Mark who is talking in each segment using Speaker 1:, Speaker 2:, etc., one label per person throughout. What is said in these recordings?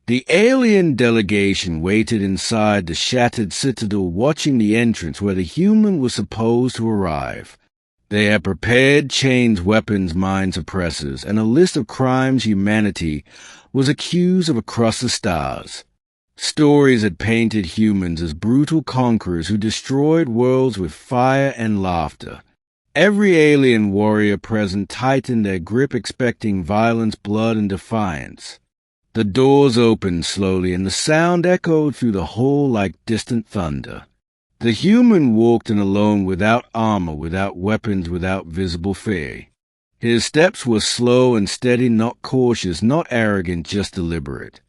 Speaker 1: The alien delegation waited inside the shattered citadel, watching the entrance where the human was supposed to arrive. They had prepared chains, weapons, mind suppressors, and a list of crimes humanity was accused of across the stars. Stories had painted humans as brutal conquerors who destroyed worlds with fire and laughter. Every alien warrior present tightened their grip, expecting violence, blood, and defiance. The doors opened slowly, and the sound echoed through the hall like distant thunder. The human walked in alone, without armor, without weapons, without visible fear. His steps were slow and steady, not cautious, not arrogant, just deliberate.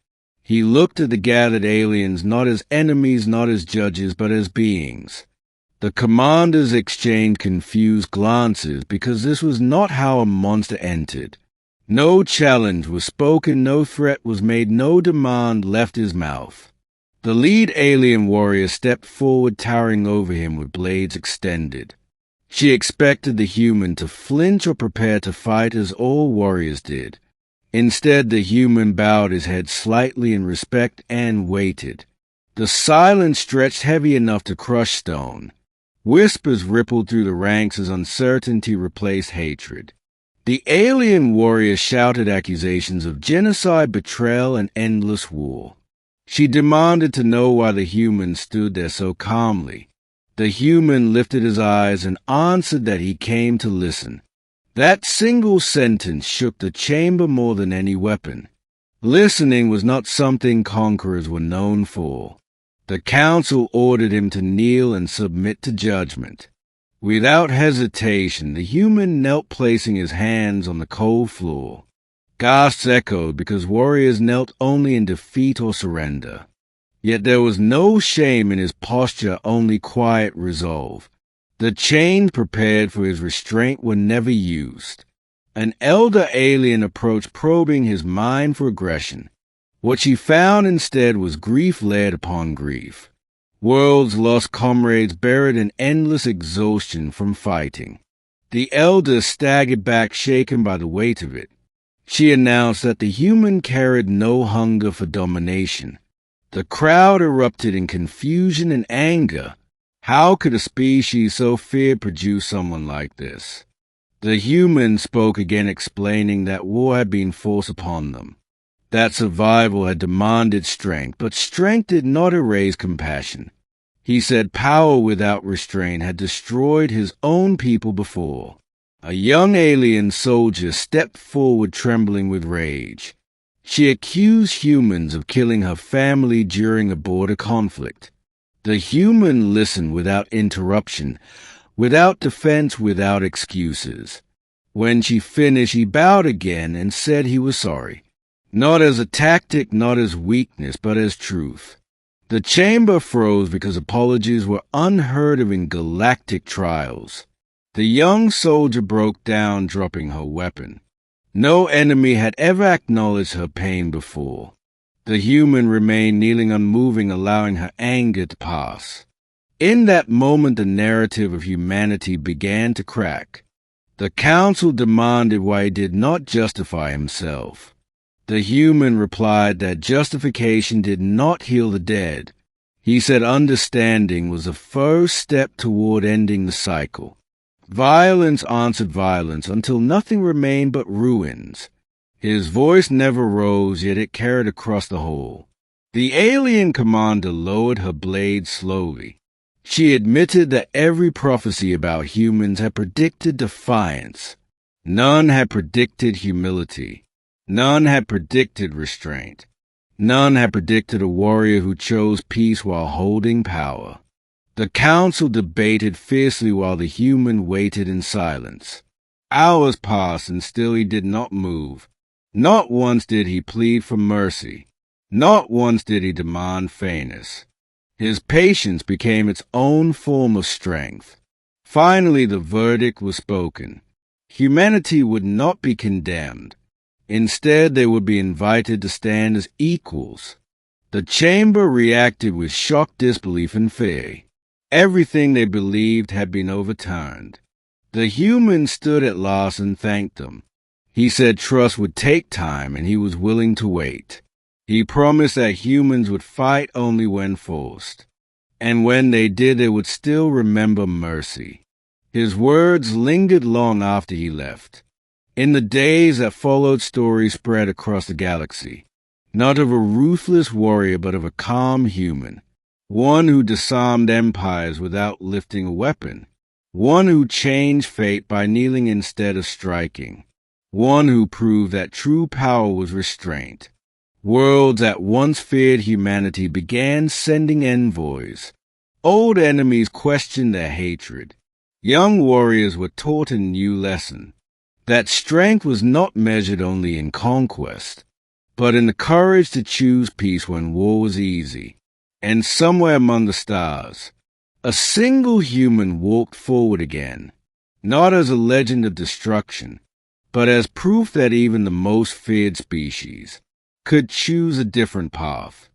Speaker 1: He looked at the gathered aliens not as enemies, not as judges, but as beings. The commanders exchanged confused glances, because this was not how a monster entered. No challenge was spoken, no threat was made, no demand left his mouth. The lead alien warrior stepped forward, towering over him with blades extended. She expected the human to flinch or prepare to fight, as all warriors did. Instead, the human bowed his head slightly in respect and waited. The silence stretched heavy enough to crush stone. Whispers rippled through the ranks as uncertainty replaced hatred. The alien warrior shouted accusations of genocide, betrayal, and endless war. She demanded to know why the human stood there so calmly. The human lifted his eyes and answered that he came to listen. That single sentence shook the chamber more than any weapon. Listening was not something conquerors were known for. The council ordered him to kneel and submit to judgment. Without hesitation, the human knelt, placing his hands on the cold floor. Gasps echoed, because warriors knelt only in defeat or surrender. Yet there was no shame in his posture, only quiet resolve. The chains prepared for his restraint were never used. An elder alien approached, probing his mind for aggression. What she found instead was grief layered upon grief. Worlds lost, comrades buried in endless exhaustion from fighting. The elder staggered back, shaken by the weight of it. She announced that the human carried no hunger for domination. The crowd erupted in confusion and anger. How could a species so feared produce someone like this? The human spoke again, explaining that war had been forced upon them, that survival had demanded strength, but strength did not erase compassion. He said power without restraint had destroyed his own people before. A young alien soldier stepped forward, trembling with rage. She accused humans of killing her family during a border conflict. The human listened without interruption, without defense, without excuses. When she finished, he bowed again and said he was sorry. Not as a tactic, not as weakness, but as truth. The chamber froze, because apologies were unheard of in galactic trials. The young soldier broke down, dropping her weapon. No enemy had ever acknowledged her pain before. The human remained kneeling, unmoving, allowing her anger to pass. In that moment, the narrative of humanity began to crack. The council demanded why he did not justify himself. The human replied that justification did not heal the dead. He said understanding was the first step toward ending the cycle. Violence answered violence until nothing remained but ruins. His voice never rose, yet it carried across the hall. The alien commander lowered her blade slowly. She admitted that every prophecy about humans had predicted defiance. None had predicted humility. None had predicted restraint. None had predicted a warrior who chose peace while holding power. The council debated fiercely while the human waited in silence. Hours passed, and still he did not move. Not once did he plead for mercy. Not once did he demand fairness. His patience became its own form of strength. Finally, the verdict was spoken. Humanity would not be condemned. Instead, they would be invited to stand as equals. The chamber reacted with shocked disbelief and fear. Everything they believed had been overturned. The human stood at last and thanked them. He said trust would take time, and he was willing to wait. He promised that humans would fight only when forced, and when they did, they would still remember mercy. His words lingered long after he left. In the days that followed, stories spread across the galaxy, not of a ruthless warrior, but of a calm human, one who disarmed empires without lifting a weapon, one who changed fate by kneeling instead of striking, one who proved that true power was restraint. Worlds that once feared humanity began sending envoys. Old enemies questioned their hatred. Young warriors were taught a new lesson, that strength was not measured only in conquest, but in the courage to choose peace when war was easy. And somewhere among the stars, a single human walked forward again, not as a legend of destruction, but as proof that even the most feared species could choose a different path.